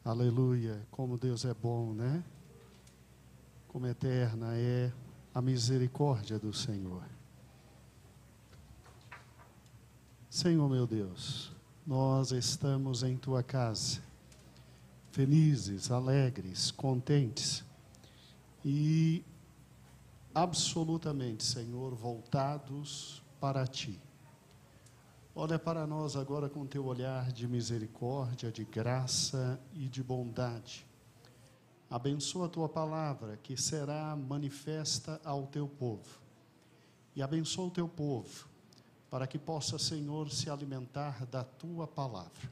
Aleluia, como Deus é bom, né? Como eterna é a misericórdia do Senhor. Senhor meu Deus, nós estamos em Tua casa, felizes, alegres, contentes e absolutamente, Senhor, voltados para Ti. Olha para nós agora com Teu olhar de misericórdia, de graça e de bondade. Abençoa a Tua palavra, que será manifesta ao Teu povo. E abençoa o Teu povo, para que possa, Senhor, se alimentar da Tua palavra.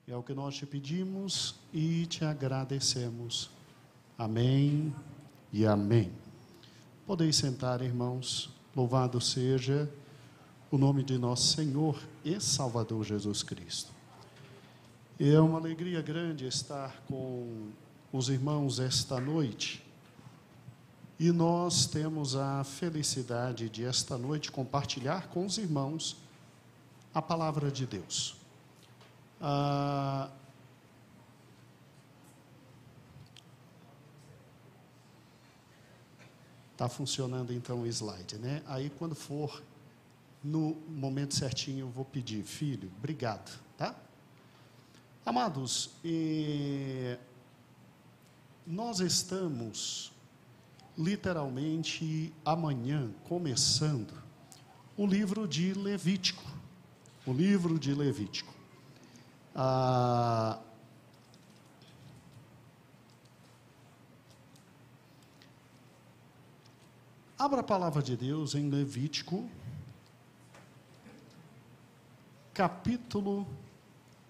É o que nós te pedimos e te agradecemos. Amém e amém. Podeis sentar, irmãos. Louvado seja o nome de nosso Senhor e Salvador Jesus Cristo. É uma alegria grande estar com os irmãos esta noite. E nós temos a felicidade de esta noite compartilhar com os irmãos a palavra de Deus. Está funcionando então o slide, né? Aí quando for no momento certinho eu vou pedir, filho, obrigado, tá? Amados, nós estamos literalmente amanhã começando o livro de Levítico. O livro de Levítico. Abra a palavra de Deus em Levítico, capítulo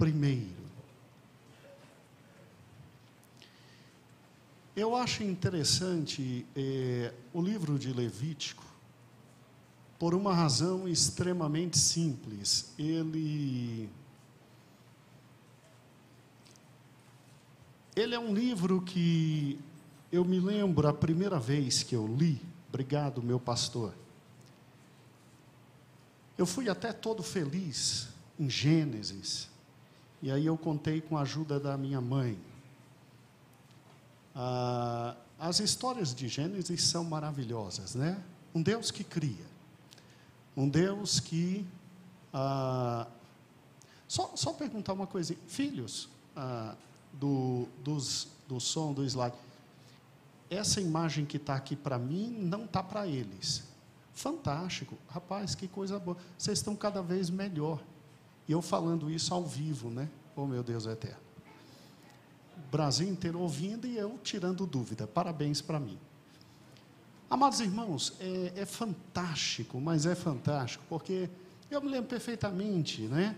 1. Eu acho interessante o livro de Levítico, por uma razão extremamente simples. Ele é um livro que eu me lembro a primeira vez que eu li. Obrigado, meu pastor. Eu fui até todo feliz em Gênesis, e aí eu contei com a ajuda da minha mãe. As histórias de Gênesis são maravilhosas, né? Um Deus que cria, um Deus que... Só perguntar uma coisa, filhos, do som do slide, essa imagem que está aqui para mim, não está para eles. Fantástico, rapaz, que coisa boa, vocês estão cada vez melhor. E eu falando isso ao vivo, né? Oh, meu Deus eterno. O Brasil inteiro ouvindo e eu tirando dúvida. Parabéns para mim. Amados irmãos, é fantástico, mas é fantástico, porque eu me lembro perfeitamente, né?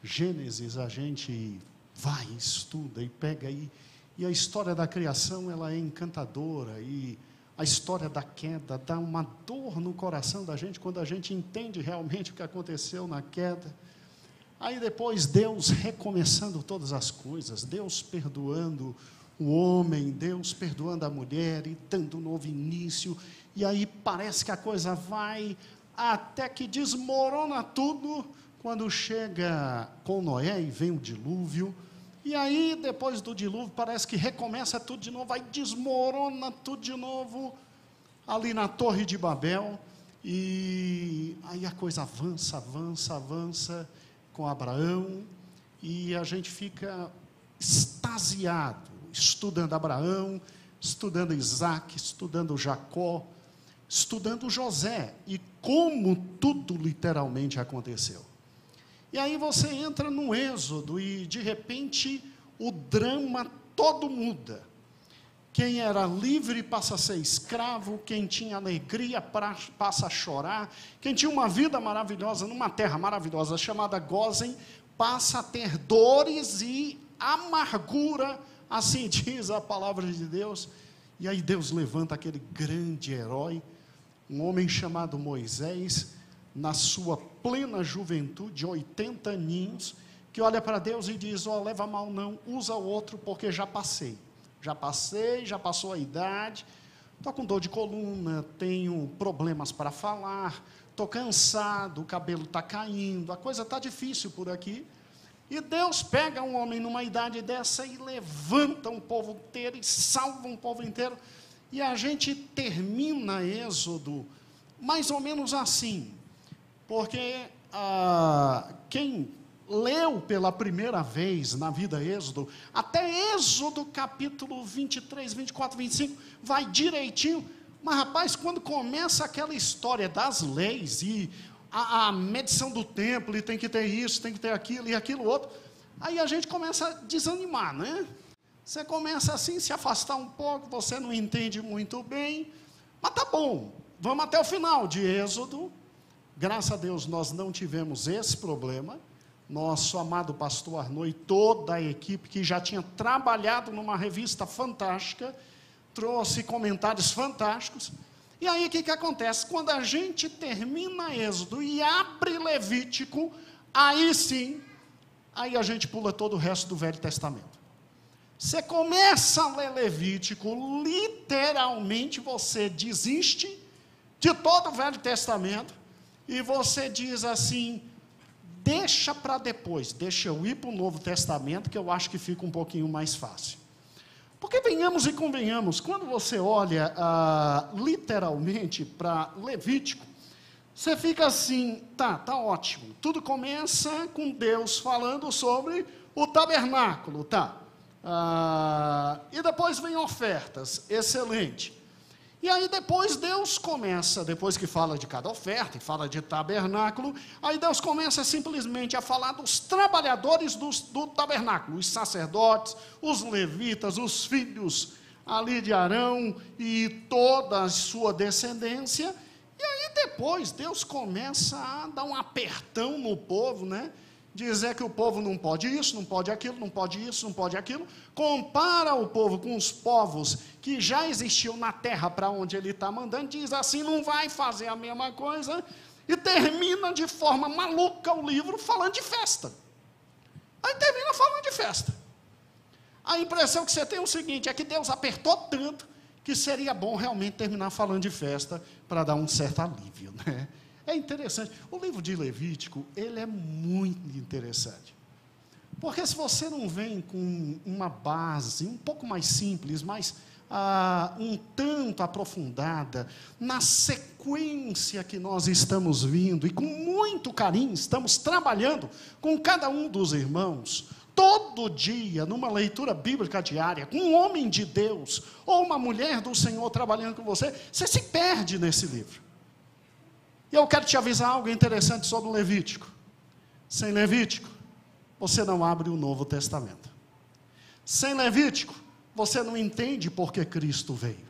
Gênesis, a gente vai, estuda e pega aí, e a história da criação, ela é encantadora, e a história da queda dá uma dor no coração da gente, quando a gente entende realmente o que aconteceu na queda. Aí depois Deus recomeçando todas as coisas, Deus perdoando o homem, Deus perdoando a mulher e dando um novo início, e aí parece que a coisa vai até que desmorona tudo, quando chega com Noé e vem o dilúvio, e aí depois do dilúvio parece que recomeça tudo de novo, aí desmorona tudo de novo, ali na Torre de Babel, e aí a coisa avança, com Abraão, e a gente fica extasiado, estudando Abraão, estudando Isaac, estudando Jacó, estudando José, e como tudo literalmente aconteceu. E aí você entra no Êxodo, e de repente o drama todo muda. Quem era livre passa a ser escravo, quem tinha alegria passa a chorar, quem tinha uma vida maravilhosa, numa terra maravilhosa chamada Gósen, passa a ter dores e amargura, assim diz a palavra de Deus. E aí Deus levanta aquele grande herói, um homem chamado Moisés, na sua plena juventude, 80 aninhos, que olha para Deus e diz, leva mal não, usa outro, porque já passou a idade, estou com dor de coluna, tenho problemas para falar, estou cansado, o cabelo está caindo, a coisa está difícil por aqui. E Deus pega um homem numa idade dessa e levanta um povo inteiro e salva um povo inteiro. E a gente termina Êxodo mais ou menos assim, porque quem leu pela primeira vez na vida Êxodo, até Êxodo capítulo 23, 24, 25, vai direitinho. Mas, rapaz, quando começa aquela história das leis e a medição do templo, e tem que ter isso, tem que ter aquilo e aquilo outro, aí a gente começa a desanimar, né? Você começa assim, se afastar um pouco, você não entende muito bem, mas tá bom, vamos até o final de Êxodo. Graças a Deus nós não tivemos esse problema. Nosso amado pastor Arnaud e toda a equipe que já tinha trabalhado numa revista fantástica, trouxe comentários fantásticos. E aí o que acontece? Quando a gente termina Êxodo e abre Levítico, aí sim, aí a gente pula todo o resto do Velho Testamento. Você começa a ler Levítico, literalmente você desiste de todo o Velho Testamento, e você diz assim, deixa para depois, deixa eu ir para o Novo Testamento, que eu acho que fica um pouquinho mais fácil. Porque venhamos e convenhamos, quando você olha literalmente para Levítico, você fica assim, tá ótimo. Tudo começa com Deus falando sobre o tabernáculo, tá? E depois vem ofertas, excelente. E aí depois Deus começa, depois que fala de cada oferta e fala de tabernáculo, aí Deus começa simplesmente a falar dos trabalhadores do tabernáculo, os sacerdotes, os levitas, os filhos ali de Arão e toda a sua descendência. E aí depois Deus começa a dar um apertão no povo, né? Dizer que o povo não pode isso, não pode aquilo, não pode isso, não pode aquilo. Compara o povo com os povos que já existiam na terra para onde ele está mandando, diz assim, não vai fazer a mesma coisa, e termina de forma maluca o livro falando de festa. Aí termina falando de festa. A impressão que você tem é o seguinte, é que Deus apertou tanto que seria bom realmente terminar falando de festa para dar um certo alívio, né? É interessante, o livro de Levítico, ele é muito interessante, porque se você não vem com uma base um pouco mais simples, mas um tanto aprofundada, na sequência que nós estamos vindo, e com muito carinho, estamos trabalhando com cada um dos irmãos, todo dia, numa leitura bíblica diária, com um homem de Deus, ou uma mulher do Senhor trabalhando com você, você se perde nesse livro. E eu quero te avisar algo interessante sobre o Levítico. Sem Levítico, você não abre o Novo Testamento. Sem Levítico, você não entende por que Cristo veio.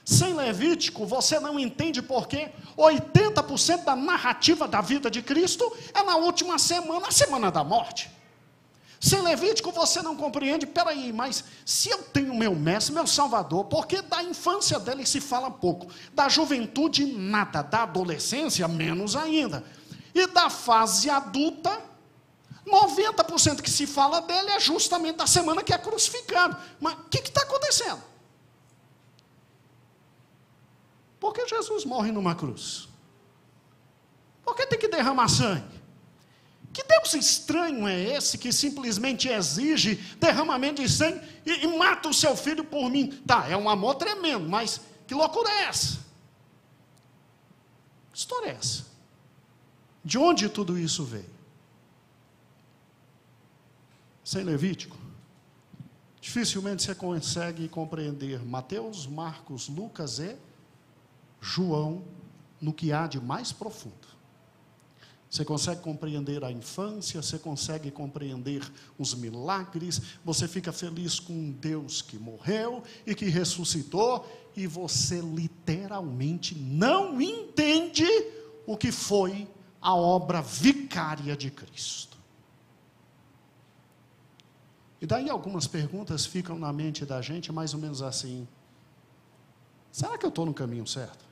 Sem Levítico, você não entende por que 80% da narrativa da vida de Cristo é na última semana, a semana da morte. Sem Levítico, você não compreende, peraí, mas se eu tenho meu mestre, meu salvador, porque da infância dele se fala pouco, da juventude nada, da adolescência menos ainda, e da fase adulta, 90% que se fala dele é justamente da semana que é crucificado. Mas o que está acontecendo? Por que Jesus morre numa cruz? Por que tem que derramar sangue? Que Deus estranho é esse que simplesmente exige derramamento de sangue e mata o seu filho por mim? Tá, é um amor tremendo, mas que loucura é essa? Que história é essa? De onde tudo isso veio? Sem Levítico, dificilmente você consegue compreender Mateus, Marcos, Lucas e João no que há de mais profundo. Você consegue compreender a infância, você consegue compreender os milagres, você fica feliz com um Deus que morreu e que ressuscitou, e você literalmente não entende o que foi a obra vicária de Cristo. E daí algumas perguntas ficam na mente da gente, mais ou menos assim: será que eu estou no caminho certo?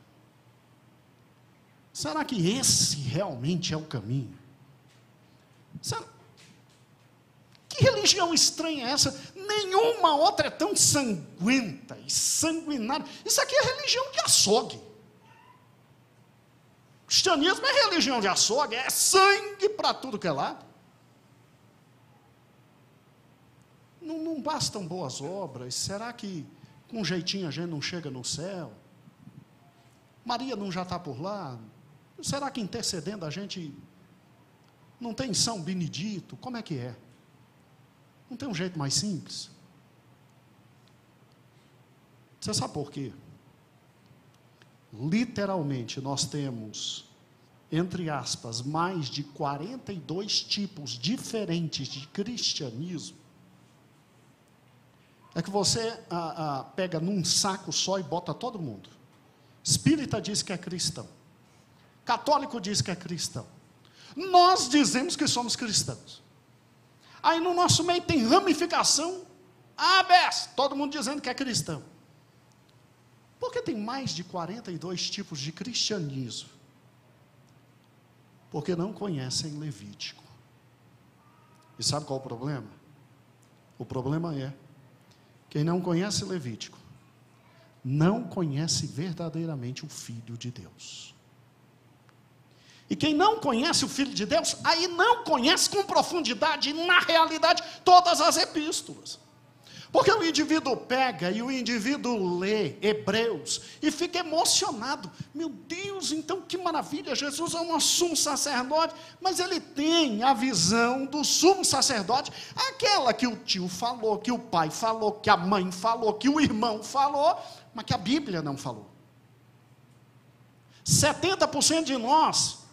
Será que esse realmente é o caminho? Que religião estranha é essa? Nenhuma outra é tão sanguenta e sanguinária. Isso aqui é religião de açougue. O cristianismo é religião de açougue, é sangue para tudo que é lado. Não bastam boas obras? Será que com um jeitinho a gente não chega no céu? Maria não já está por lá? Será que intercedendo a gente não tem São Benedito? Como é que é? Não tem um jeito mais simples? Você sabe por quê? Literalmente, nós temos, entre aspas, mais de 42 tipos diferentes de cristianismo. É que você pega num saco só e bota todo mundo. Espírita diz que é cristão. Católico diz que é cristão. Nós dizemos que somos cristãos. Aí no nosso meio tem ramificação, ABS, todo mundo dizendo que é cristão. Por que tem mais de 42 tipos de cristianismo? Porque não conhecem Levítico. E sabe qual é o problema? O problema é, quem não conhece Levítico, não conhece verdadeiramente o Filho de Deus. E quem não conhece o Filho de Deus, aí não conhece com profundidade, na realidade, todas as epístolas. Porque o indivíduo pega e o indivíduo lê Hebreus e fica emocionado. Meu Deus, então que maravilha, Jesus é um sumo sacerdote, mas ele tem a visão do sumo sacerdote, aquela que o tio falou, que o pai falou, que a mãe falou, que o irmão falou, mas que a Bíblia não falou. 70% de nós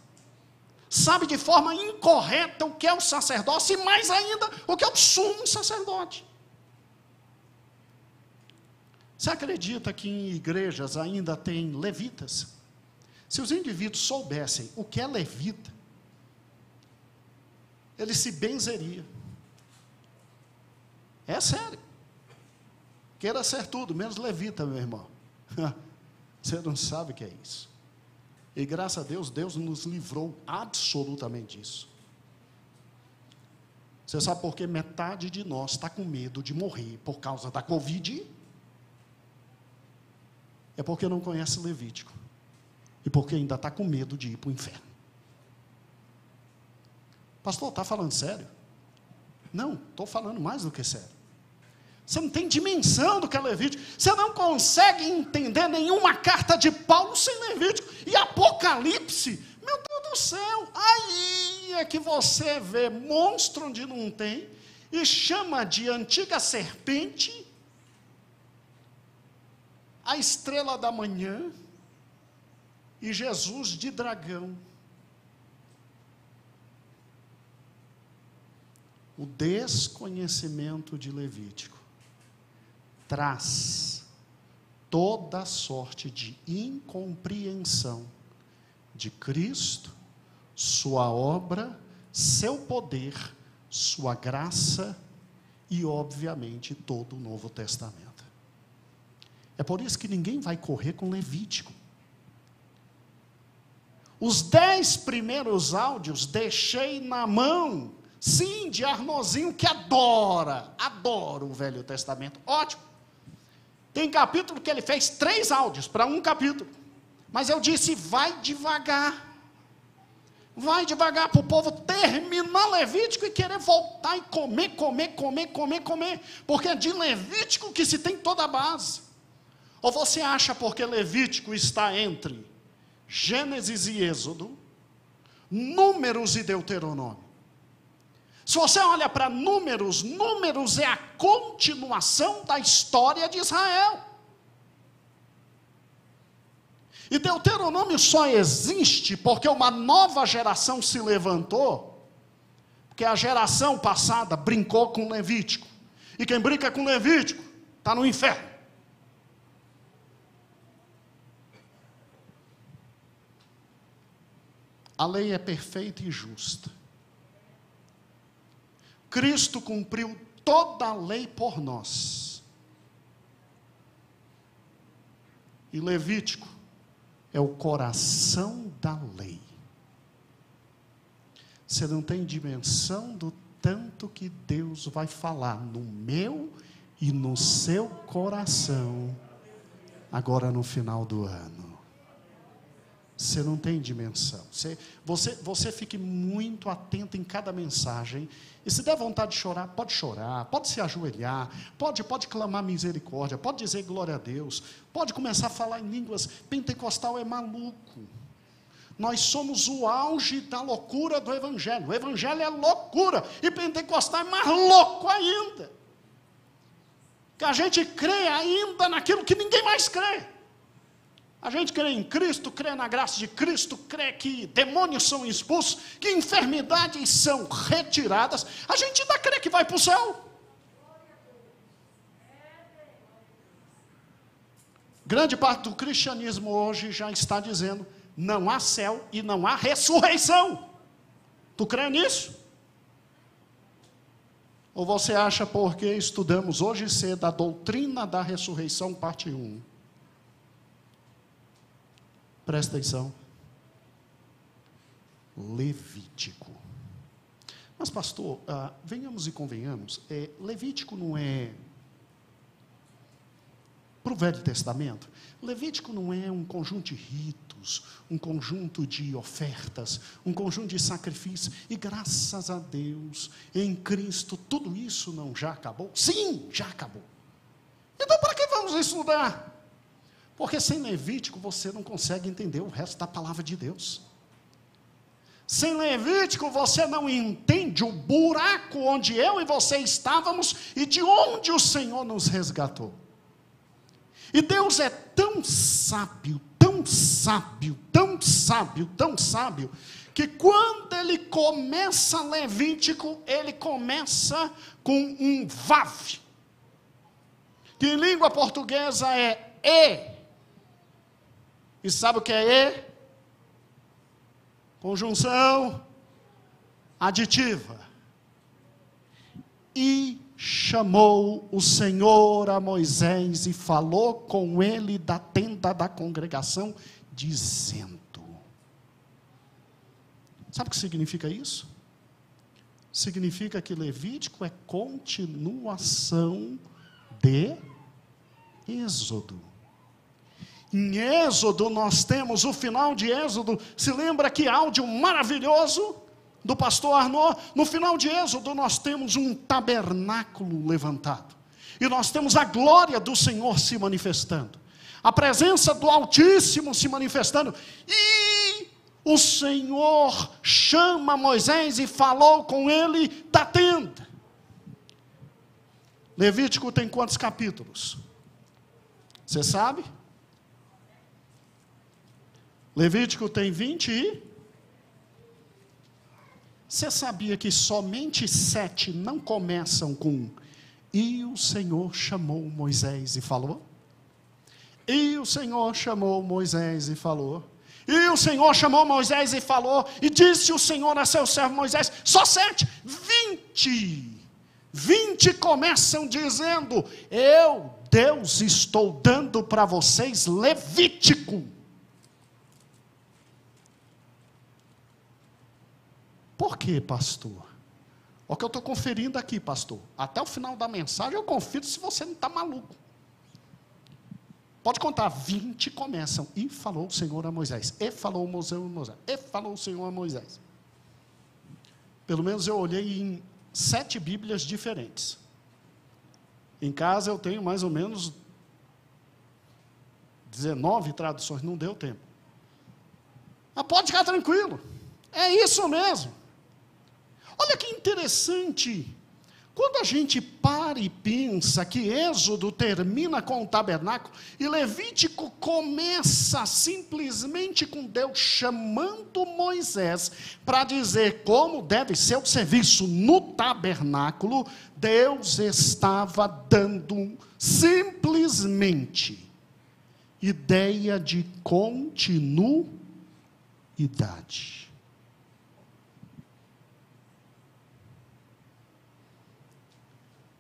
sabe de forma incorreta o que é o sacerdócio e mais ainda o que é o sumo sacerdote. Você acredita que em igrejas ainda tem levitas? Se os indivíduos soubessem o que é levita, eles se benzeriam. É sério. Queira ser tudo, menos levita, meu irmão. Você não sabe o que é isso. E graças a Deus, Deus nos livrou absolutamente disso. Você sabe por que metade de nós está com medo de morrer por causa da Covid? É porque não conhece Levítico. E porque ainda está com medo de ir para o inferno. Pastor, está falando sério? Não, estou falando mais do que sério. Você não tem dimensão do que é Levítico. Você não consegue entender nenhuma carta de Paulo sem Levítico. E Apocalipse, meu Deus do céu, aí é que você vê monstro onde não tem, e chama de antiga serpente, a estrela da manhã, e Jesus de dragão. O desconhecimento de Levítico traz toda sorte de incompreensão de Cristo, sua obra, seu poder, sua graça e, obviamente, todo o Novo Testamento. É por isso que ninguém vai correr com Levítico. Os 10 primeiros deixei na mão, sim, de Arnozinho, que adora o Velho Testamento, ótimo. Tem capítulo que ele fez 3 áudios para um capítulo. Mas eu disse, vai devagar para o povo terminar Levítico e querer voltar e comer. Porque é de Levítico que se tem toda a base. Ou você acha porque Levítico está entre Gênesis e Êxodo, Números e Deuteronômio? Se você olha para Números é a continuação da história de Israel. E Deuteronômio só existe porque uma nova geração se levantou, porque a geração passada brincou com Levítico. E quem brinca com Levítico está no inferno. A lei é perfeita e justa. Cristo cumpriu toda a lei por nós. E Levítico é o coração da lei. Você não tem dimensão do tanto que Deus vai falar no meu e no seu coração, agora no final do ano. Você não tem dimensão. Você fique muito atento em cada mensagem. E se der vontade de chorar, pode se ajoelhar, pode clamar misericórdia, pode dizer glória a Deus, pode começar a falar em línguas. Pentecostal é maluco. Nós somos o auge da loucura do Evangelho. O Evangelho é loucura, e pentecostal é mais louco ainda. Que a gente crê ainda naquilo que ninguém mais crê. A gente crê em Cristo, crê na graça de Cristo, crê que demônios são expulsos, que enfermidades são retiradas. A gente ainda crê que vai para o céu. Grande parte do cristianismo hoje já está dizendo: não há céu e não há ressurreição. Tu crê nisso? Ou você acha porque estudamos hoje cedo a doutrina da ressurreição, parte 1? Presta atenção. Levítico. Mas pastor, venhamos e convenhamos, Levítico não é para o Velho Testamento? Levítico não é um conjunto de ritos, um conjunto de ofertas, um conjunto de sacrifícios, e graças a Deus, em Cristo, tudo isso não já acabou? Sim, já acabou. Então para que vamos estudar? Porque sem Levítico você não consegue entender o resto da palavra de Deus. Sem Levítico você não entende o buraco onde eu e você estávamos e de onde o Senhor nos resgatou. E Deus é tão sábio, tão sábio, tão sábio, tão sábio, que quando ele começa Levítico, ele começa com um vav, que em língua portuguesa é e. E sabe o que é e? Conjunção aditiva. E chamou o Senhor a Moisés e falou com ele da tenda da congregação, dizendo. Sabe o que significa isso? Significa que Levítico é continuação de Êxodo. Em Êxodo nós temos o final de Êxodo. Se lembra que áudio maravilhoso do pastor Arnaud? No final de Êxodo nós temos um tabernáculo levantado. E nós temos a glória do Senhor se manifestando. A presença do Altíssimo se manifestando. E o Senhor chama Moisés e falou com ele da tenda. Levítico tem quantos capítulos? Você sabe? Levítico tem 20 e... Você sabia que somente 7 não começam com e o Senhor chamou Moisés e falou? E o Senhor chamou Moisés e falou. E o Senhor chamou Moisés e falou. E disse o Senhor a seu servo Moisés. Só 7, 20. 20 começam dizendo: eu, Deus, estou dando para vocês Levítico. Por quê, pastor? O que eu estou conferindo aqui, pastor. Até o final da mensagem eu confiro se você não está maluco. Pode contar, 20 começam. E falou o Senhor a Moisés. E falou o Senhor a Moisés. E falou o Senhor a Moisés. Pelo menos eu olhei em 7 Bíblias diferentes. Em casa eu tenho mais ou menos 19 traduções. Não deu tempo. Mas pode ficar tranquilo. É isso mesmo. Olha que interessante, quando a gente para e pensa que Êxodo termina com o tabernáculo, e Levítico começa simplesmente com Deus chamando Moisés, para dizer como deve ser o serviço no tabernáculo, Deus estava dando simplesmente ideia de continuidade.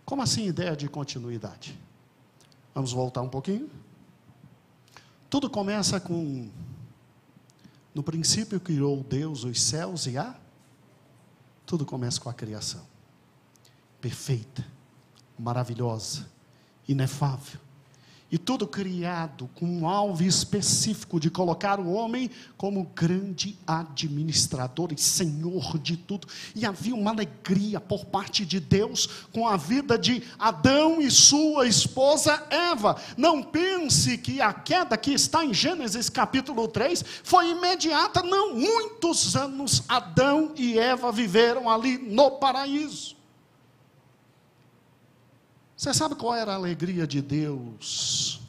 Como assim ideia de continuidade? Vamos voltar um pouquinho. Tudo começa com: no princípio criou Deus os céus e a... Tudo começa com a criação. Perfeita, maravilhosa, inefável. E tudo criado com um alvo específico de colocar o homem como grande administrador e senhor de tudo. E havia uma alegria por parte de Deus com a vida de Adão e sua esposa Eva. Não pense que a queda que está em Gênesis capítulo 3 foi imediata, não. Muitos anos Adão e Eva viveram ali no paraíso. Você sabe qual era a alegria de Deus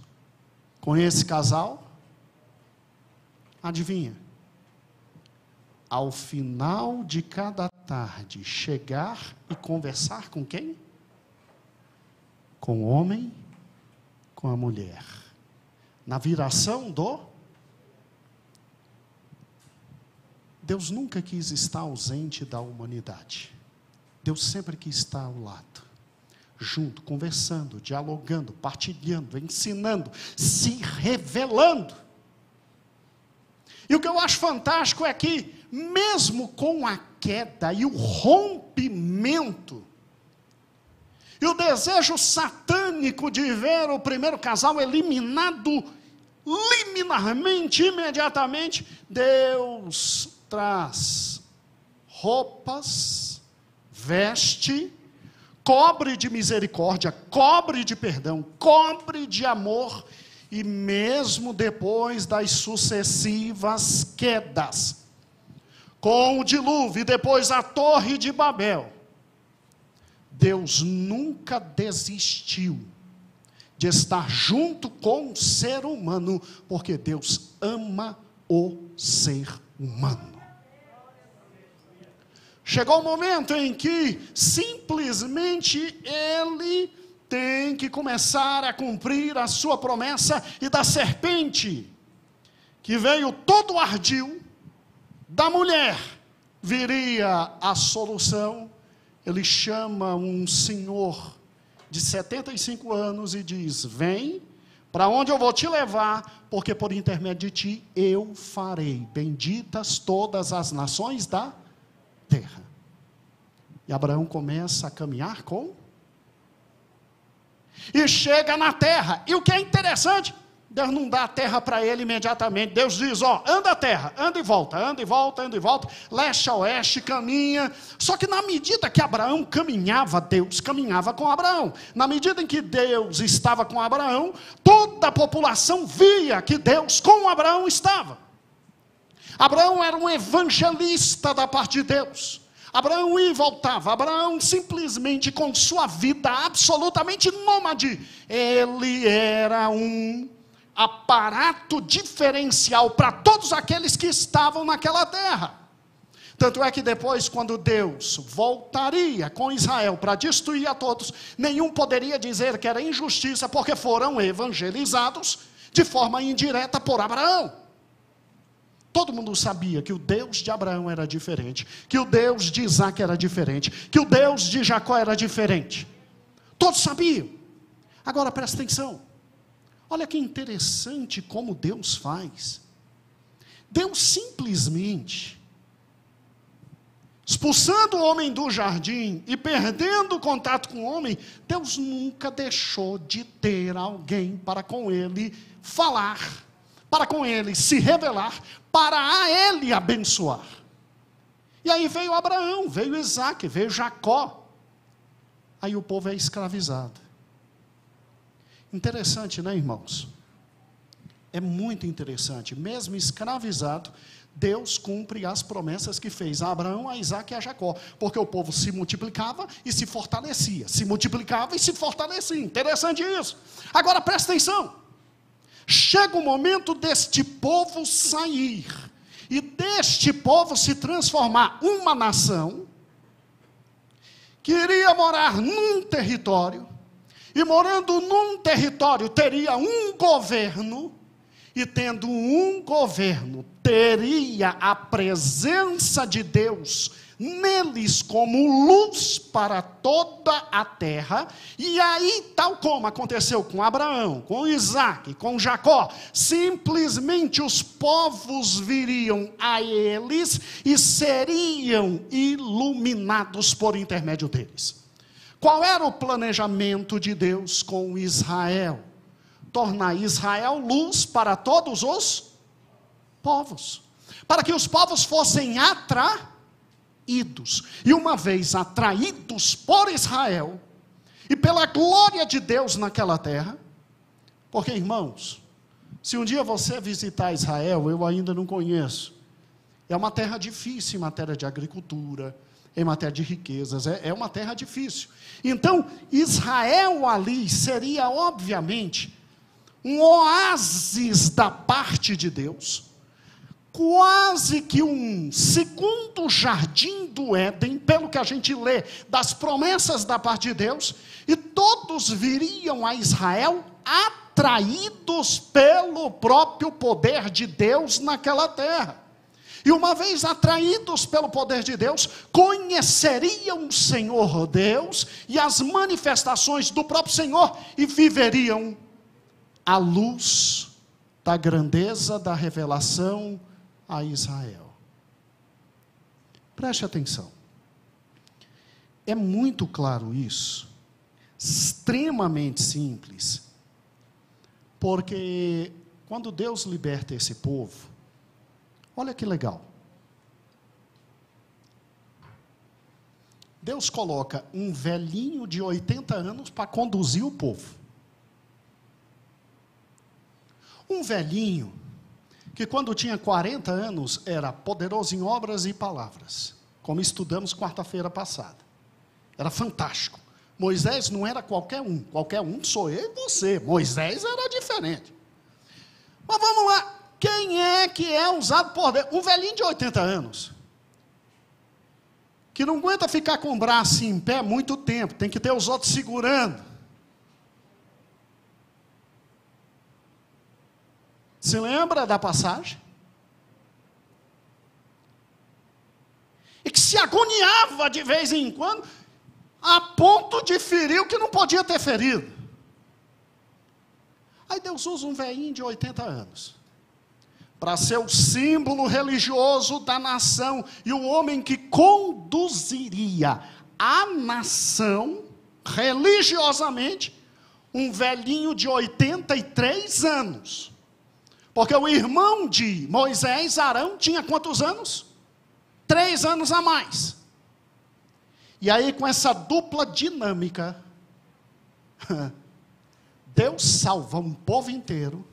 com esse casal? Adivinha? Ao final de cada tarde, chegar e conversar com quem? Com o homem, com a mulher. Na viração do... Deus nunca quis estar ausente da humanidade. Deus sempre quis estar ao lado. Junto, conversando, dialogando, partilhando, ensinando, se revelando. E o que eu acho fantástico é que, mesmo com a queda e o rompimento, e o desejo satânico de ver o primeiro casal eliminado liminarmente, imediatamente, Deus traz roupas, veste, cobre de misericórdia, cobre de perdão, cobre de amor, e mesmo depois das sucessivas quedas, com o dilúvio e depois a torre de Babel, Deus nunca desistiu de estar junto com o ser humano, porque Deus ama o ser humano. Chegou o momento em que simplesmente ele tem que começar a cumprir a sua promessa, e da serpente, que veio todo ardil, da mulher viria a solução. Ele chama um senhor de 75 anos e diz: vem, para onde eu vou te levar, porque por intermédio de ti eu farei benditas todas as nações da terra. E Abraão começa a caminhar e chega na terra. E o que é interessante, Deus não dá a terra para ele imediatamente. Deus diz: ó, anda a terra, anda e volta, anda e volta, anda e volta, leste a oeste, caminha. Só que na medida que Abraão caminhava, Deus caminhava com Abraão. Na medida em que Deus estava com Abraão, toda a população via que Deus com Abraão estava. Abraão era um evangelista da parte de Deus. Abraão ia e voltava. Abraão simplesmente, com sua vida absolutamente nômade, ele era um aparato diferencial para todos aqueles que estavam naquela terra. Tanto é que depois, quando Deus voltaria com Israel para destruir a todos, nenhum poderia dizer que era injustiça, porque foram evangelizados de forma indireta por Abraão. Todo mundo sabia que o Deus de Abraão era diferente, que o Deus de Isaac era diferente, que o Deus de Jacó era diferente. Todos sabiam. Agora presta atenção. Olha que interessante como Deus faz. Deus simplesmente, expulsando o homem do jardim e perdendo o contato com o homem, Deus nunca deixou de ter alguém para com ele falar, para com ele se revelar, para a ele abençoar. E aí veio Abraão, veio Isaac, veio Jacó. Aí o povo é escravizado. Interessante, né, irmãos? É muito interessante. Mesmo escravizado, Deus cumpre as promessas que fez a Abraão, a Isaac e a Jacó. Porque o povo se multiplicava e se fortalecia. Se multiplicava e se fortalecia. Interessante isso. Agora presta atenção. Chega o momento deste povo sair, e deste povo se transformar uma nação, que iria morar num território, e morando num território teria um governo, e tendo um governo, teria a presença de Deus neles como luz para toda a terra. E aí, tal como aconteceu com Abraão, com Isaac, com Jacó, simplesmente os povos viriam a eles e seriam iluminados por intermédio deles. Qual era o planejamento de Deus com Israel? tornar Israel luz para todos os povos, para que os povos fossem atraídos. E uma vez atraídos por Israel, e pela glória de Deus naquela terra, porque, irmãos, se um dia você visitar Israel, eu ainda não conheço, é uma terra difícil em matéria de agricultura, em matéria de riquezas, é uma terra difícil. Então, Israel ali seria, obviamente, um oásis da parte de Deus, quase que um segundo jardim do Éden, pelo que a gente lê das promessas da parte de Deus, e todos viriam a Israel atraídos pelo próprio poder de Deus naquela terra. E uma vez atraídos pelo poder de Deus, conheceriam o Senhor Deus e as manifestações do próprio Senhor e viveriam à luz da grandeza da revelação a Israel. Preste atenção. É muito claro isso, extremamente simples, porque quando Deus liberta esse povo, olha que legal. Deus coloca um velhinho de 80 anos para conduzir o povo. Um velhinho que quando tinha 40 anos era poderoso em obras e palavras, como estudamos quarta-feira passada. Era fantástico. Moisés não era qualquer um sou eu e você. Moisés era diferente. Mas vamos lá, quem é que é usado por Deus? Um velhinho de 80 anos, que não aguenta ficar com o braço em pé muito tempo, tem que ter os outros segurando. Se lembra da passagem? E que se agoniava de vez em quando, a ponto de ferir o que não podia ter ferido. Aí Deus usa um velhinho de 80 anos, para ser o símbolo religioso da nação, e o homem que conduziria a nação, religiosamente, um velhinho de 83 anos. Porque o irmão de Moisés, Arão, tinha quantos anos? 3 anos a mais. E aí, com essa dupla dinâmica, Deus salva um povo inteiro,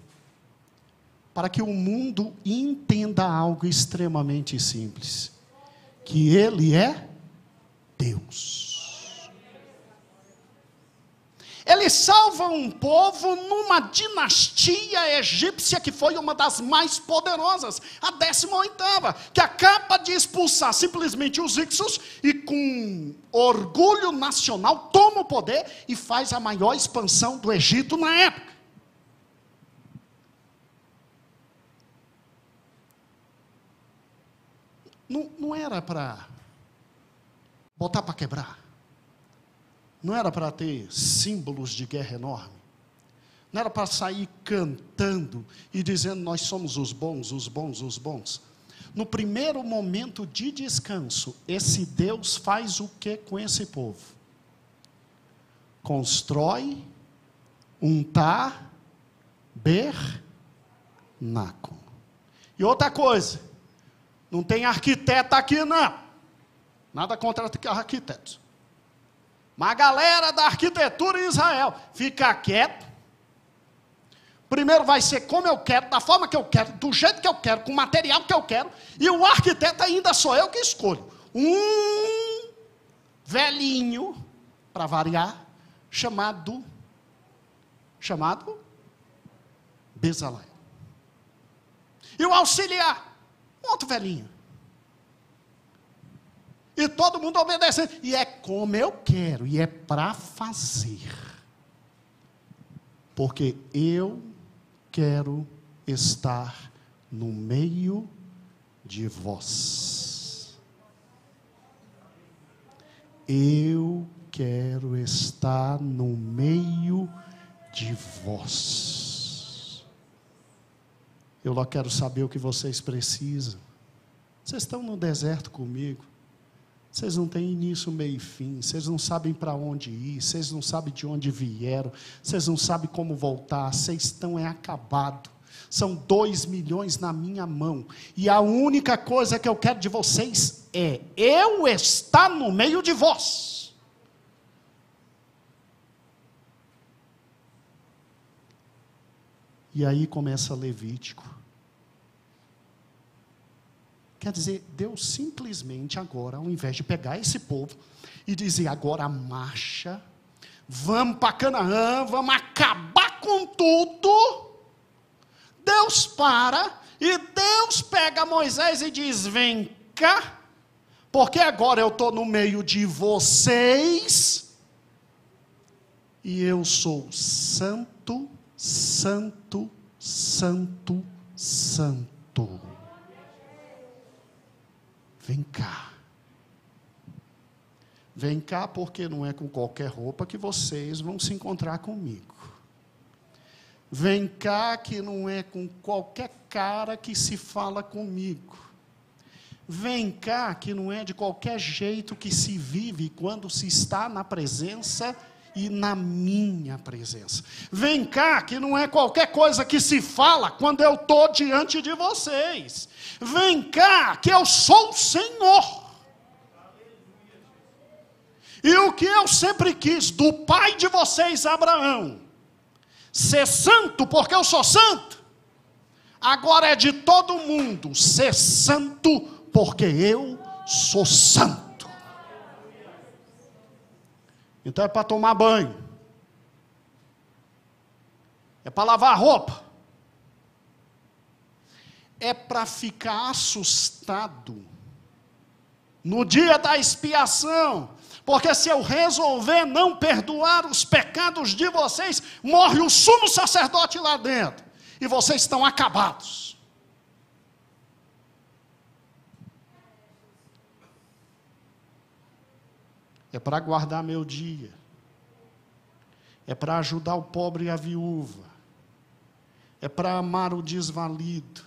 para que o mundo entenda algo extremamente simples, que Ele é Deus. Ele salva um povo numa dinastia egípcia que foi uma das mais poderosas, a 18ª, que acaba de expulsar simplesmente os Hicsos e com orgulho nacional toma o poder e faz a maior expansão do Egito na época. Não era para botar para quebrar. Não era para ter símbolos de guerra enorme. Não era para sair cantando e dizendo nós somos os bons, os bons, os bons. No primeiro momento de descanso, esse Deus faz o que com esse povo? Constrói um tabernáculo. E outra coisa, não tem arquiteto aqui não. Nada contra arquitetos. Mas a galera da arquitetura em Israel fica quieto. Primeiro vai ser como eu quero, da forma que eu quero, do jeito que eu quero, com o material que eu quero. E o arquiteto ainda sou eu que escolho. Um velhinho, para variar, chamado Bezalel. E o auxiliar, outro velhinho. E todo mundo obedecendo. E é como eu quero. E é para fazer. Porque eu quero estar no meio de vós. Eu quero estar no meio de vós. Eu lá quero saber o que vocês precisam. Vocês estão no deserto comigo. Vocês não têm início, meio e fim. Vocês não sabem para onde ir. Vocês não sabem de onde vieram. Vocês não sabem como voltar. Vocês estão acabados. São 2 milhões na minha mão. E a única coisa que eu quero de vocês é eu estar no meio de vós. E aí começa Levítico. Quer dizer, Deus simplesmente agora, ao invés de pegar esse povo e dizer, agora marcha, vamos para Canaã, vamos acabar com tudo, Deus para, e Deus pega Moisés e diz, vem cá, porque agora eu estou no meio de vocês, e eu sou santo, santo, santo, santo. Vem cá. Vem cá, porque não é com qualquer roupa que vocês vão se encontrar comigo. Vem cá, que não é com qualquer cara que se fala comigo. Vem cá, que não é de qualquer jeito que se vive quando se está na presença e na minha presença. Vem cá, que não é qualquer coisa que se fala quando eu estou diante de vocês. Vem cá, que eu sou o Senhor. E o que eu sempre quis do pai de vocês, Abraão, ser santo porque eu sou santo, agora é de todo mundo ser santo porque eu sou santo. Então é para tomar banho, é para lavar roupa, é para ficar assustado no dia da expiação, porque se eu resolver não perdoar os pecados de vocês, morre o sumo sacerdote lá dentro, e vocês estão acabados. É para guardar meu dia, é para ajudar o pobre e a viúva, é para amar o desvalido,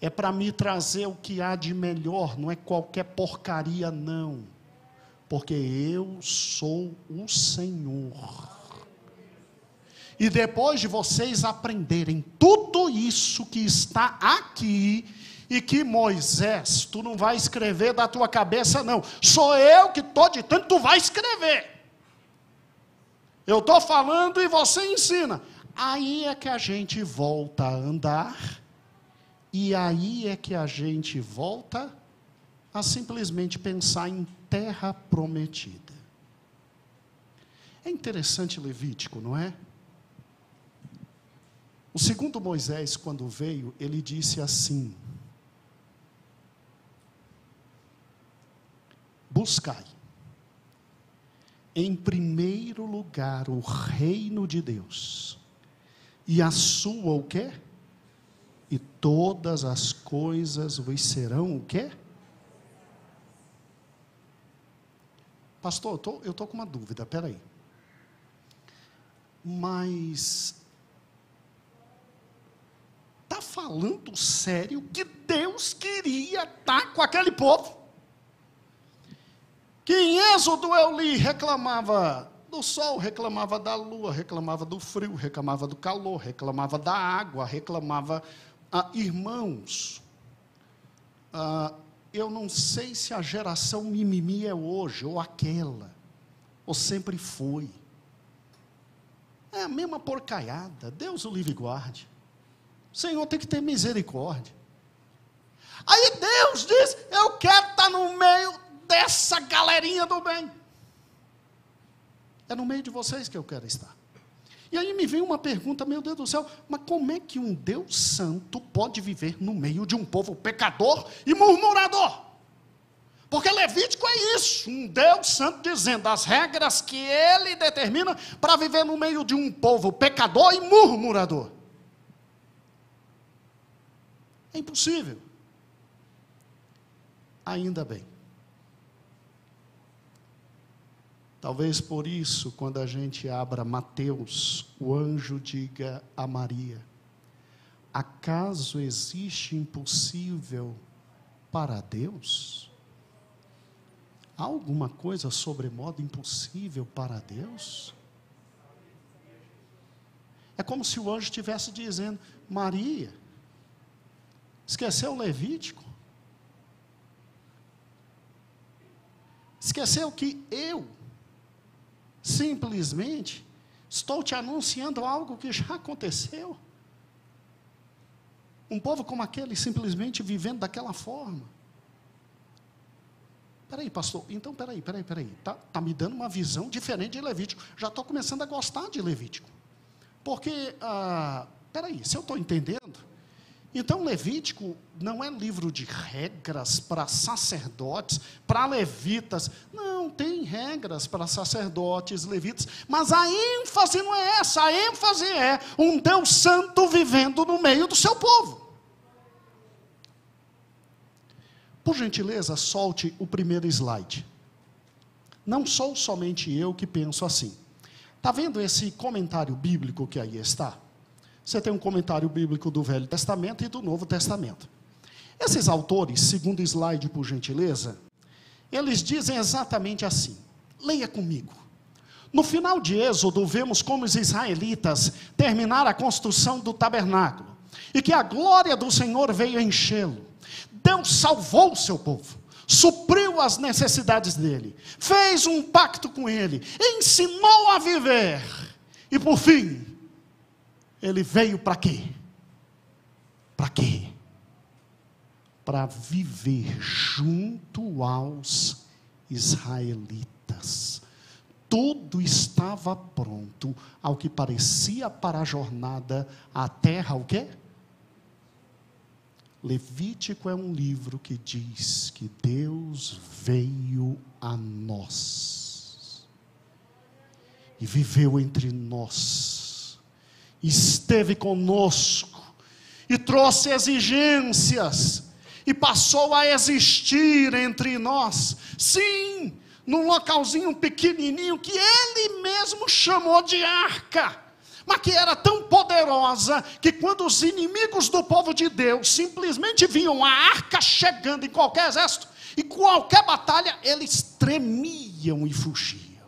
é para me trazer o que há de melhor, não é qualquer porcaria não, porque eu sou o Senhor. E depois de vocês aprenderem tudo isso que está aqui, e que Moisés, tu não vai escrever da tua cabeça não, sou eu que estou ditando, tu vai escrever. Eu estou falando e você ensina. Aí é que a gente volta a andar, e aí é que a gente volta a simplesmente pensar em terra prometida. É interessante Levítico, não é? O segundo Moisés, quando veio, ele disse assim, buscai, em primeiro lugar, o reino de Deus, e a sua o quê? E todas as coisas vos serão o quê? Pastor, eu estou com uma dúvida, peraí. Mas, está falando sério que Deus queria estar com aquele povo? Que em Êxodo eu li, reclamava do sol, reclamava da lua, reclamava do frio, reclamava do calor, reclamava da água, reclamava, irmãos, eu não sei se a geração mimimi é hoje, ou aquela, ou sempre foi, é a mesma porcaiada, Deus o livre e guarde, o Senhor tem que ter misericórdia. Aí Deus diz, eu quero estar no meio dessa galerinha do bem. É no meio de vocês que eu quero estar. E aí me vem uma pergunta, meu Deus do céu, mas como é que um Deus santo pode viver no meio de um povo pecador e murmurador? Porque Levítico é isso, um Deus santo dizendo as regras que ele determina para viver no meio de um povo pecador e murmurador. É impossível. Ainda bem. Talvez por isso, quando a gente abra Mateus, o anjo diga a Maria, acaso existe impossível para Deus? Há alguma coisa sobremodo impossível para Deus? É como se o anjo estivesse dizendo: Maria, esqueceu o Levítico? Esqueceu que eu, simplesmente, estou te anunciando algo que já aconteceu? Um povo como aquele, simplesmente vivendo daquela forma. Peraí, pastor, então peraí, tá me dando uma visão diferente de Levítico. Já estou começando a gostar de Levítico. Porque, peraí, se eu estou entendendo, então Levítico não é livro de regras para sacerdotes, para levitas. Não, tem regras para sacerdotes, levitas, mas a ênfase não é essa, a ênfase é um Deus santo vivendo no meio do seu povo. Por gentileza, solte o primeiro slide. Não sou somente eu que penso assim. Está vendo esse comentário bíblico que aí está? Você tem um comentário bíblico do Velho Testamento e do Novo Testamento. Esses autores, segundo slide, por gentileza, eles dizem exatamente assim. Leia comigo. No final de Êxodo, vemos como os israelitas terminaram a construção do tabernáculo e que a glória do Senhor veio enchê-lo. Deus salvou o seu povo, supriu as necessidades dele, fez um pacto com ele, ensinou a viver, e por fim, ele veio para quê? Para quê? Para viver junto aos israelitas. Tudo estava pronto, ao que parecia para a jornada, a terra, o quê? Levítico é um livro que diz que Deus veio a nós, e viveu entre nós, esteve conosco, e trouxe exigências, e passou a existir entre nós, sim, num localzinho pequenininho, que Ele mesmo chamou de arca, mas que era tão poderosa, que quando os inimigos do povo de Deus simplesmente viam a arca chegando em qualquer exército, e qualquer batalha, eles tremiam e fugiam.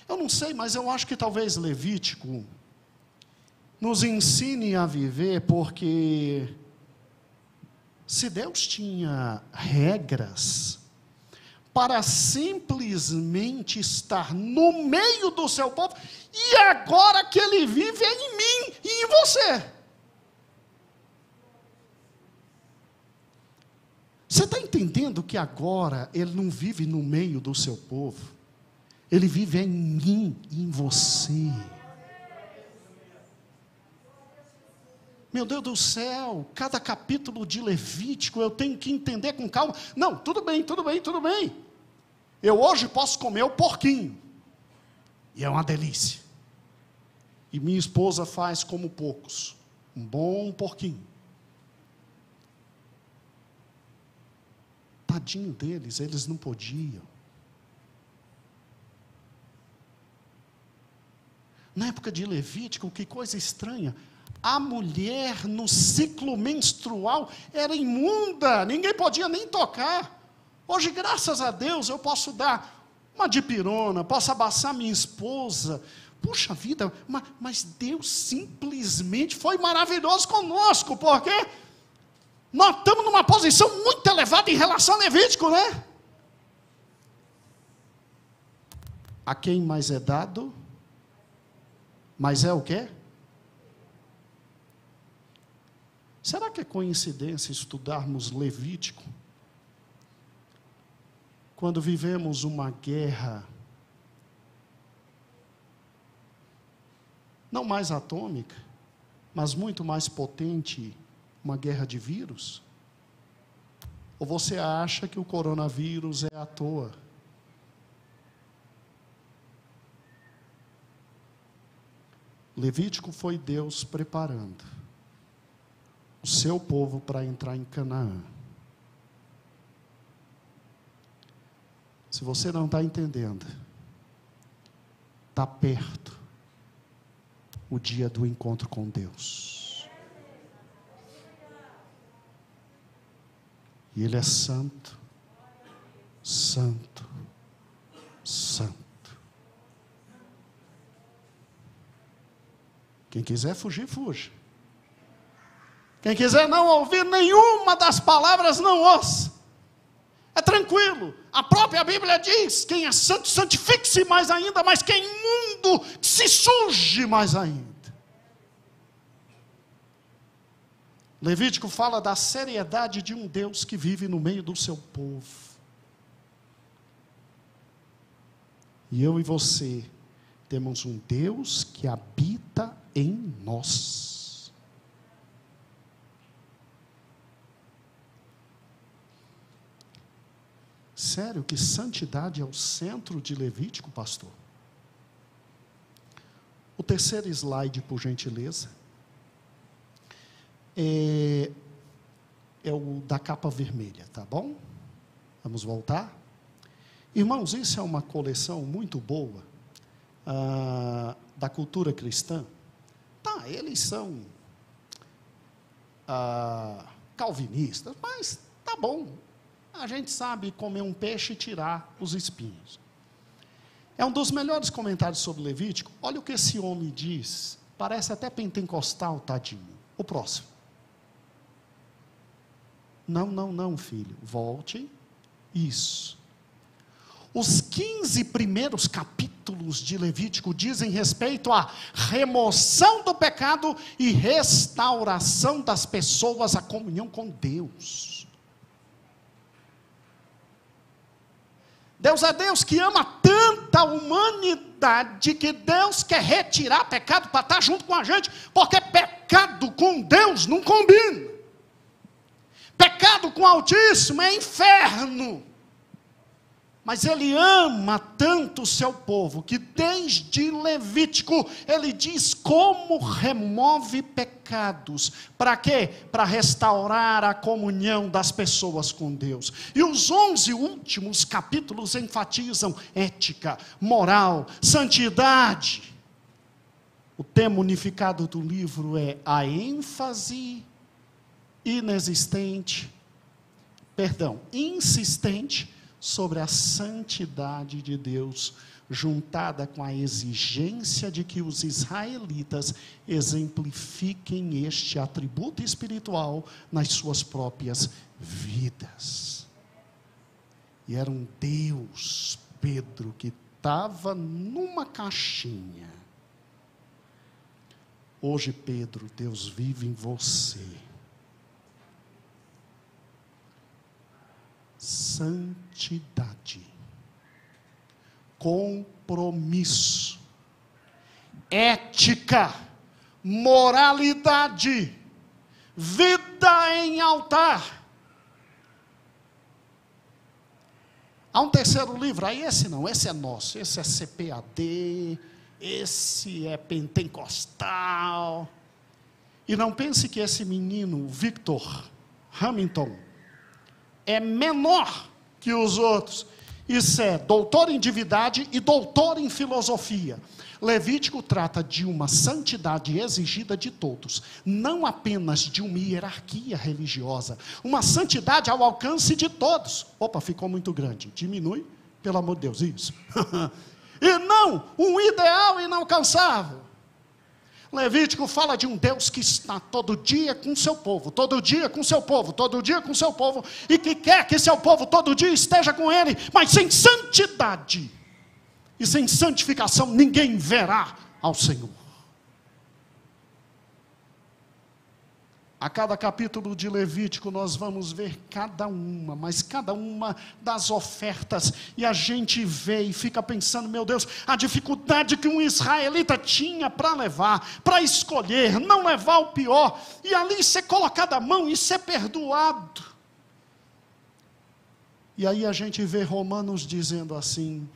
Eu não sei, mas eu acho que talvez Levítico nos ensine a viver, porque se Deus tinha regras para simplesmente estar no meio do seu povo, e agora que Ele vive é em mim e em você. Você está entendendo que agora Ele não vive no meio do seu povo? Ele vive em mim e em você. Meu Deus do céu, cada capítulo de Levítico eu tenho que entender com calma. Não, tudo bem. Eu hoje posso comer o porquinho, e é uma delícia. E minha esposa faz como poucos, um bom porquinho. Tadinho deles, eles não podiam. Na época de Levítico, que coisa estranha, a mulher no ciclo menstrual era imunda, ninguém podia nem tocar. Hoje, graças a Deus, eu posso dar uma dipirona, posso abraçar minha esposa. Puxa vida, mas Deus simplesmente foi maravilhoso conosco, porque nós estamos numa posição muito elevada em relação ao Levítico, né? A quem mais é dado, mais é o quê? Será que é coincidência estudarmos Levítico quando vivemos uma guerra não mais atômica, mas muito mais potente, uma guerra de vírus? Ou você acha que o coronavírus é à toa? Levítico foi Deus preparando o seu povo para entrar em Canaã. Se você não está entendendo, está perto o dia do encontro com Deus. E Ele é santo, santo, santo. Quem quiser fugir, fuja. Quem quiser não ouvir nenhuma das palavras, não ouça. É tranquilo. A própria Bíblia diz: quem é santo, santifique-se mais ainda, mas quem é imundo, se suje mais ainda. Levítico fala da seriedade de um Deus que vive no meio do seu povo. E eu e você temos um Deus que habita em nós. Sério que santidade é o centro de Levítico, pastor? O terceiro slide, por gentileza. É o da capa vermelha, tá bom? Vamos voltar? Irmãos, isso é uma coleção muito boa da cultura cristã. Tá, eles são calvinistas, mas tá bom. A gente sabe comer um peixe e tirar os espinhos. É um dos melhores comentários sobre Levítico. Olha o que esse homem diz. Parece até pentecostal, tadinho. O próximo. Não, filho. Volte. Isso. Os 15 primeiros capítulos de Levítico dizem respeito à remoção do pecado e restauração das pessoas à comunhão com Deus. Deus é Deus que ama tanta humanidade que Deus quer retirar pecado para estar junto com a gente, porque pecado com Deus não combina. Pecado com o Altíssimo é inferno. Mas Ele ama tanto o seu povo, que desde Levítico, Ele diz como remove pecados. Para quê? Para restaurar a comunhão das pessoas com Deus. E os 11 últimos capítulos enfatizam ética, moral, santidade. O tema unificado do livro é a ênfase insistente, sobre a santidade de Deus, juntada com a exigência de que os israelitas exemplifiquem este atributo espiritual nas suas próprias vidas. E era um Deus, Pedro, que estava numa caixinha. Hoje, Pedro, Deus vive em você. Santidade, compromisso, ética, moralidade, vida em altar. Há um terceiro livro, aí esse não, esse é nosso, esse é CPAD, esse é pentecostal. E não pense que esse menino, Victor Hamilton, é menor que os outros. Isso é doutor em divindade e doutor em filosofia. Levítico trata de uma santidade exigida de todos, não apenas de uma hierarquia religiosa, uma santidade ao alcance de todos. Opa, ficou muito grande, diminui, pelo amor de Deus, isso. E não um ideal inalcançável. Levítico fala de um Deus que está todo dia com seu povo, todo dia com seu povo, todo dia com seu povo, e que quer que seu povo todo dia esteja com ele, mas sem santidade e sem santificação ninguém verá ao Senhor. A cada capítulo de Levítico nós vamos ver cada uma das ofertas, e a gente vê e fica pensando, meu Deus, a dificuldade que um israelita tinha para levar, para escolher, não levar o pior, e ali ser colocado a mão e ser perdoado. E aí a gente vê Romanos dizendo assim: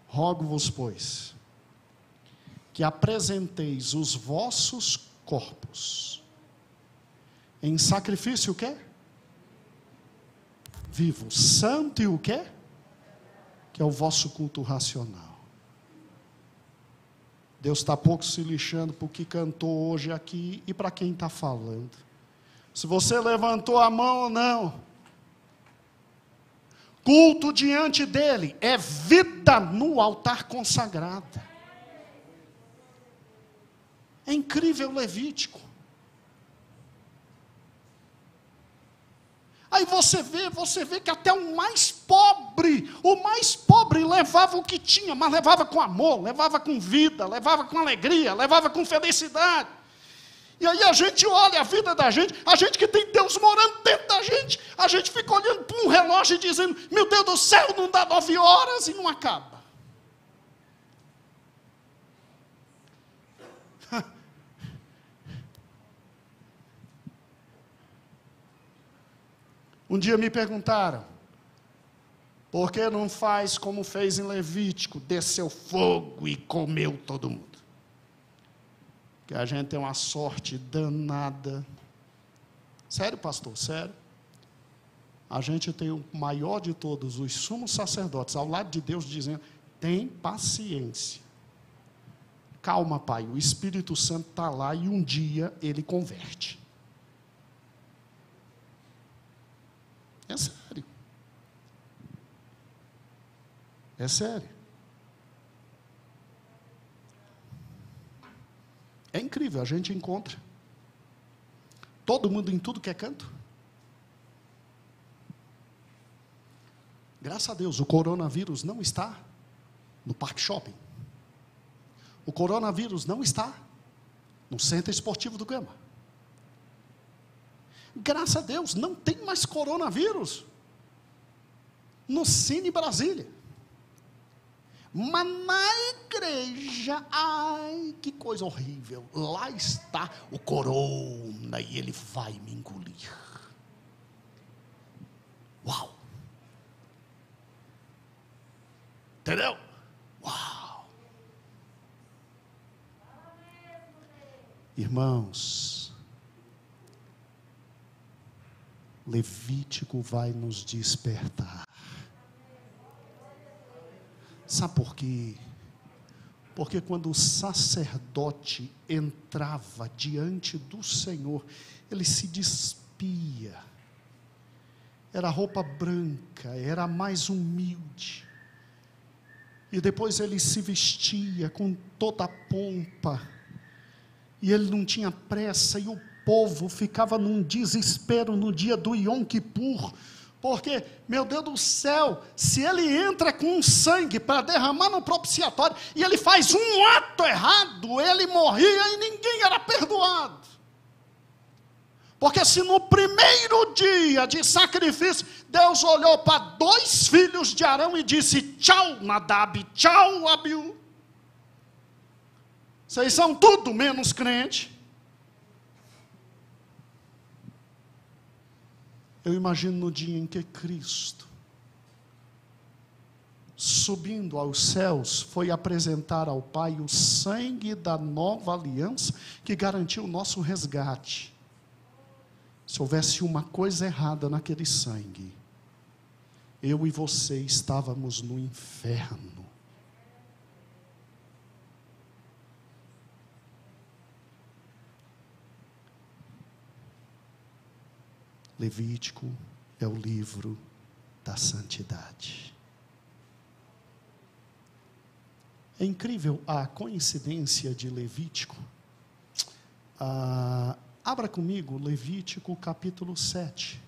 rogo-vos, pois, que apresenteis os vossos corpos em sacrifício o quê? Vivo, santo e o quê? Que é o vosso culto racional. Deus está pouco se lixando para o que cantou hoje aqui e para quem está falando. se você levantou a mão ou não. Culto diante dele é vida no altar consagrada. É incrível o Levítico. Aí você vê que até o mais pobre levava o que tinha, mas levava com amor, levava com vida, levava com alegria, levava com felicidade. E aí a gente olha a vida da gente, a gente que tem Deus morando dentro da gente, a gente fica olhando para um relógio e dizendo, meu Deus do céu, não dá 9 horas e não acaba. Um dia me perguntaram, por que não faz como fez em Levítico, desceu fogo e comeu todo mundo? Que a gente tem uma sorte danada. Sério, pastor, sério. A gente tem o maior de todos, os sumos sacerdotes, ao lado de Deus, dizendo, tem paciência. Calma, pai, o Espírito Santo está lá e um dia ele converte. É sério. É sério. É incrível, a gente encontra todo mundo em tudo que é canto. Graças a Deus, o coronavírus não está no Parque Shopping. O coronavírus não está no Centro Esportivo do Gama. Graças a Deus, não tem mais coronavírus no Cine Brasília. Mas na igreja, ai, que coisa horrível. Lá está o corona e ele vai me engolir. Uau! Entendeu? Uau! Irmãos, Levítico vai nos despertar. Sabe por quê? Porque quando o sacerdote entrava diante do Senhor, ele se despia. Era roupa branca, era mais humilde. E depois ele se vestia com toda a pompa. E ele não tinha pressa, e o povo ficava num desespero no dia do Yom Kippur, porque, meu Deus do céu, se ele entra com sangue para derramar no propiciatório, e ele faz um ato errado, ele morria e ninguém era perdoado. Porque se no primeiro dia de sacrifício, Deus olhou para 2 filhos de Arão e disse, tchau Nadab, tchau Abiú, vocês são tudo menos crente. Eu imagino no dia em que Cristo, subindo aos céus, foi apresentar ao Pai o sangue da nova aliança, que garantiu o nosso resgate. Se houvesse uma coisa errada naquele sangue, eu e você estávamos no inferno. Levítico é o livro da santidade. É incrível a coincidência de Levítico. Abra comigo Levítico capítulo 7.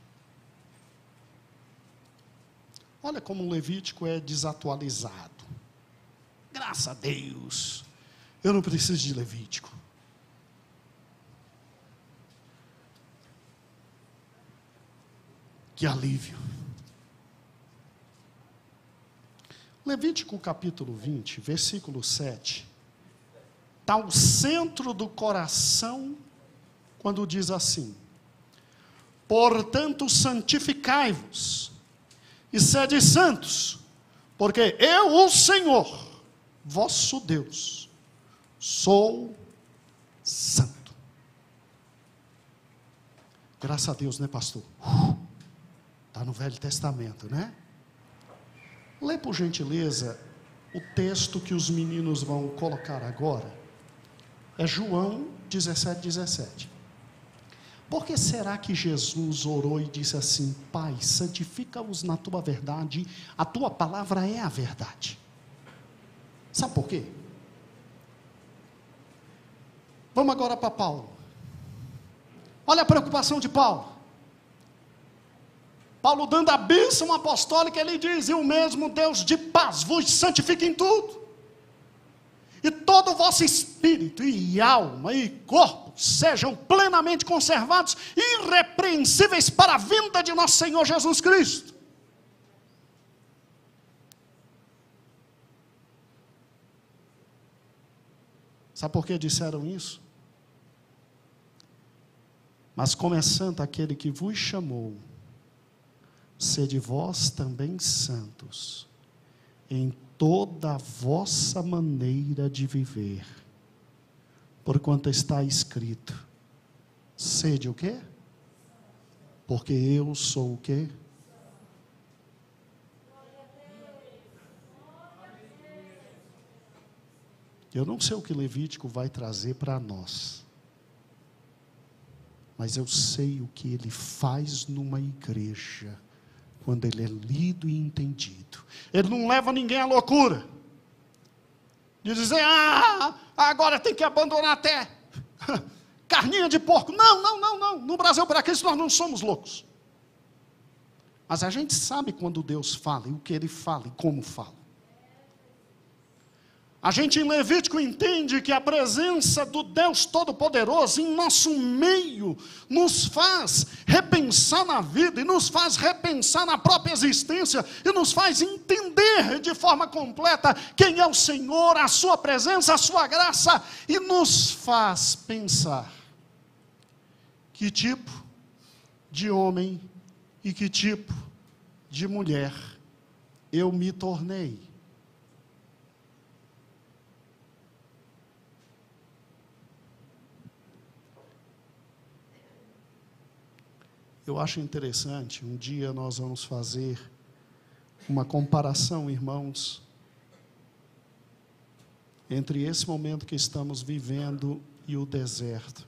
Olha como o Levítico é desatualizado. Graças a Deus, eu não preciso de Levítico. Que alívio. Levítico capítulo 20, versículo 7. Está o centro do coração, quando diz assim: portanto, santificai-vos, e sede santos, porque eu, o Senhor, vosso Deus, sou santo. Graças a Deus, né, pastor? Está no Velho Testamento, né? Lê, por gentileza, o texto que os meninos vão colocar agora. É João 17:17. Por que será que Jesus orou e disse assim: Pai, santifica-os na tua verdade, a tua palavra é a verdade? Sabe por quê? Vamos agora para Paulo. Olha a preocupação de Paulo. Paulo dando a bênção apostólica, ele diz: e o mesmo Deus de paz vos santifique em tudo, e todo o vosso espírito, e alma, e corpo, sejam plenamente conservados, irrepreensíveis para a vinda de nosso Senhor Jesus Cristo. Sabe por que disseram isso? Mas como é santo aquele que vos chamou, sede vós também santos, em toda a vossa maneira de viver, porquanto está escrito: sede o quê? Porque eu sou o quê? Eu não sei o que Levítico vai trazer para nós, mas eu sei o que ele faz numa igreja, quando ele é lido e entendido. Ele não leva ninguém à loucura, de dizer: agora tem que abandonar até carninha de porco. Não, no Brasil, para Cristo, nós não somos loucos. Mas a gente sabe quando Deus fala, e o que Ele fala, e como fala. A gente em Levítico entende que a presença do Deus Todo-Poderoso em nosso meio nos faz repensar na vida, e nos faz repensar na própria existência, e nos faz entender de forma completa quem é o Senhor, a sua presença, a sua graça, e nos faz pensar que tipo de homem e que tipo de mulher eu me tornei. Eu acho interessante, um dia nós vamos fazer uma comparação, irmãos, entre esse momento que estamos vivendo e o deserto.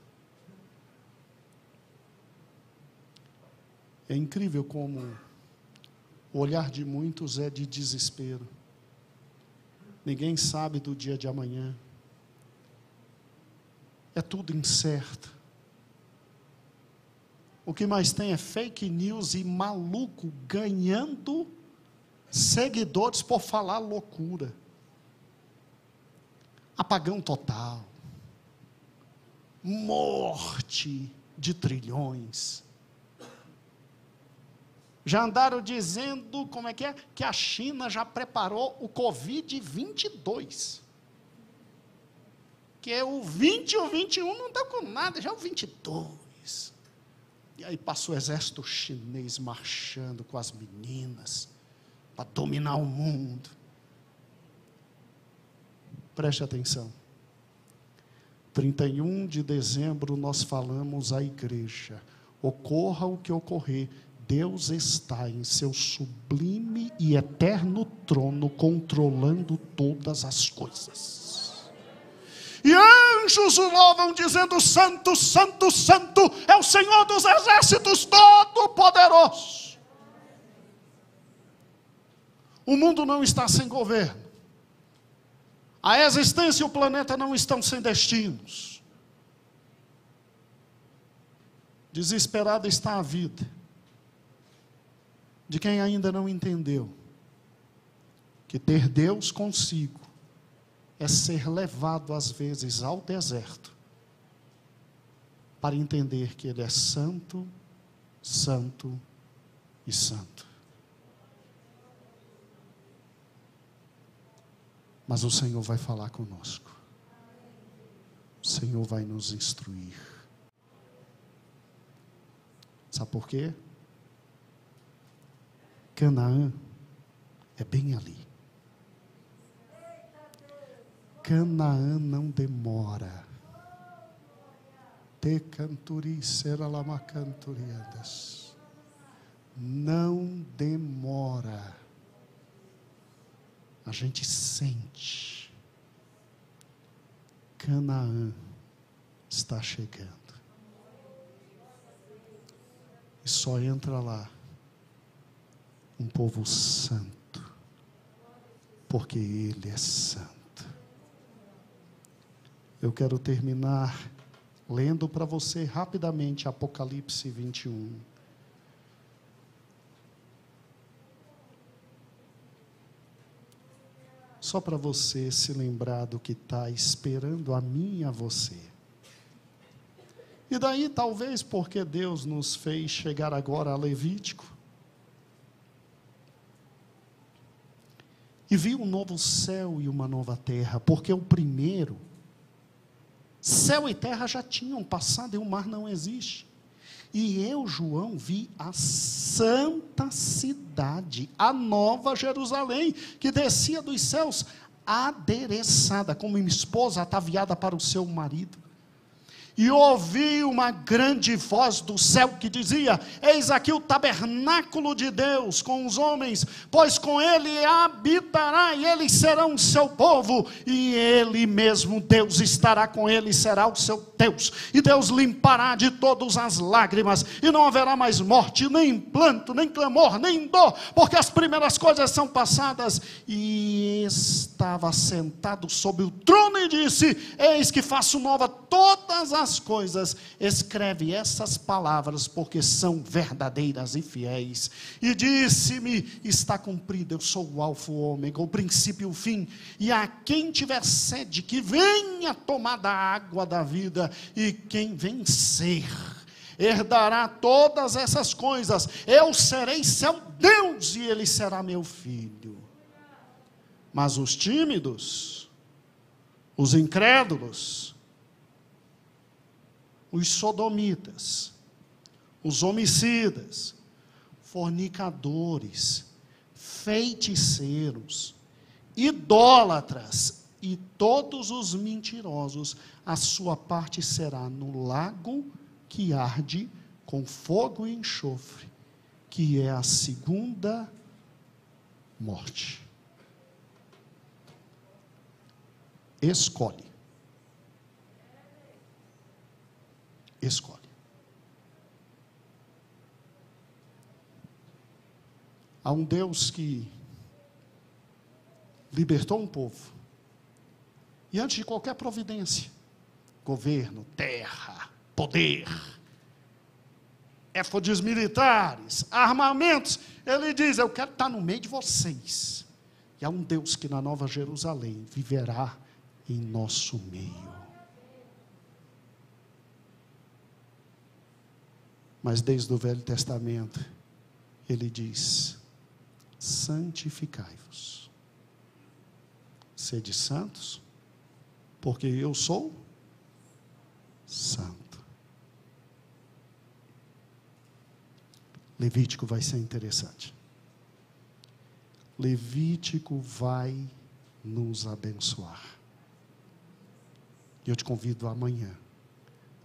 É incrível como o olhar de muitos é de desespero. Ninguém sabe do dia de amanhã. É tudo incerto. O que mais tem é fake news e maluco ganhando seguidores por falar loucura. Apagão total. Morte de trilhões. Já andaram dizendo, como é? Que a China já preparou o Covid-22. Que o 20 e o 21 não estão com nada, já o 22. E aí passou o exército chinês marchando com as meninas, para dominar o mundo. Preste atenção. 31 de dezembro nós falamos à igreja: ocorra o que ocorrer, Deus está em seu sublime e eterno trono, controlando todas as coisas. E anjos o louvam, dizendo: santo, santo, santo, é o Senhor dos exércitos todo-poderoso. O mundo não está sem governo. A existência e o planeta não estão sem destinos. Desesperada está a vida de quem ainda não entendeu que ter Deus consigo é ser levado às vezes ao deserto para entender que Ele é santo, santo e santo. Mas o Senhor vai falar conosco. O Senhor vai nos instruir. Sabe por quê? Canaã é bem ali. Canaã não demora. Te canturi será lama canturiadas. Não demora. A gente sente. Canaã está chegando. E só entra lá um povo santo, porque Ele é santo. Eu quero terminar lendo para você rapidamente Apocalipse 21. Só para você se lembrar do que está esperando a mim e a você. E daí, talvez, porque Deus nos fez chegar agora a Levítico, e viu um novo céu e uma nova terra, porque o primeiro, céu e terra já tinham passado e o mar não existe. E eu, João, vi a santa cidade, a nova Jerusalém, que descia dos céus, adereçada, como uma esposa ataviada para o seu marido. E ouvi uma grande voz do céu que dizia: eis aqui o tabernáculo de Deus com os homens, pois com ele habitará, e eles serão o seu povo, e ele mesmo, Deus, estará com ele, e será o seu Deus. E Deus limpará de todas as lágrimas, e não haverá mais morte, nem pranto, nem clamor, nem dor, porque as primeiras coisas são passadas. E estava sentado sobre o trono e disse: eis que faço nova todas as coisas, escreve essas palavras, porque são verdadeiras e fiéis. E disse-me: está cumprido, eu sou o alfa e o ômega, o princípio e o fim, e a quem tiver sede, que venha tomar da água da vida, e quem vencer, herdará todas essas coisas, eu serei seu Deus, e ele será meu filho. Mas os tímidos, os incrédulos, os sodomitas, os homicidas, fornicadores, feiticeiros, idólatras e todos os mentirosos, a sua parte será no lago que arde com fogo e enxofre, que é a segunda morte. Escolhe. Escolhe. Há um Deus que libertou um povo, e antes de qualquer providência, governo, terra, poder, éfodes militares, armamentos, ele diz: eu quero estar no meio de vocês. E há um Deus que na Nova Jerusalém viverá em nosso meio. Mas desde o Velho Testamento, ele diz: santificai-vos, sede santos, porque eu sou santo. Levítico vai ser interessante. Levítico vai nos abençoar. E eu te convido amanhã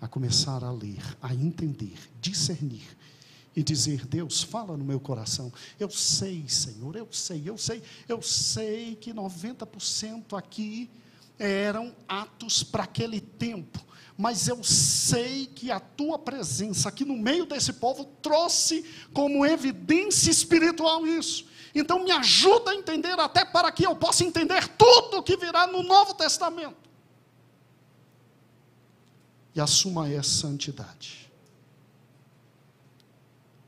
a começar a ler, a entender, discernir e dizer: Deus, fala no meu coração. Eu sei, Senhor, eu sei que 90% aqui eram atos para aquele tempo, mas eu sei que a tua presença aqui no meio desse povo trouxe como evidência espiritual isso. Então me ajuda a entender, até para que eu possa entender tudo que virá no Novo Testamento. E assuma essa santidade.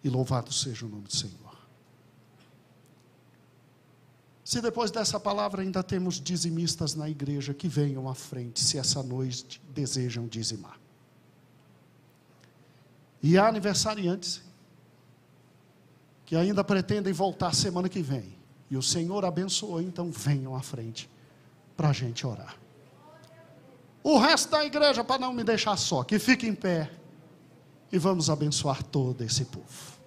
E louvado seja o nome do Senhor. Se depois dessa palavra ainda temos dizimistas na igreja, que venham à frente, se essa noite desejam dizimar. E há aniversariantes que ainda pretendem voltar semana que vem. E o Senhor abençoou, então venham à frente para a gente orar. O resto da igreja, para não me deixar só, que fique em pé e vamos abençoar todo esse povo.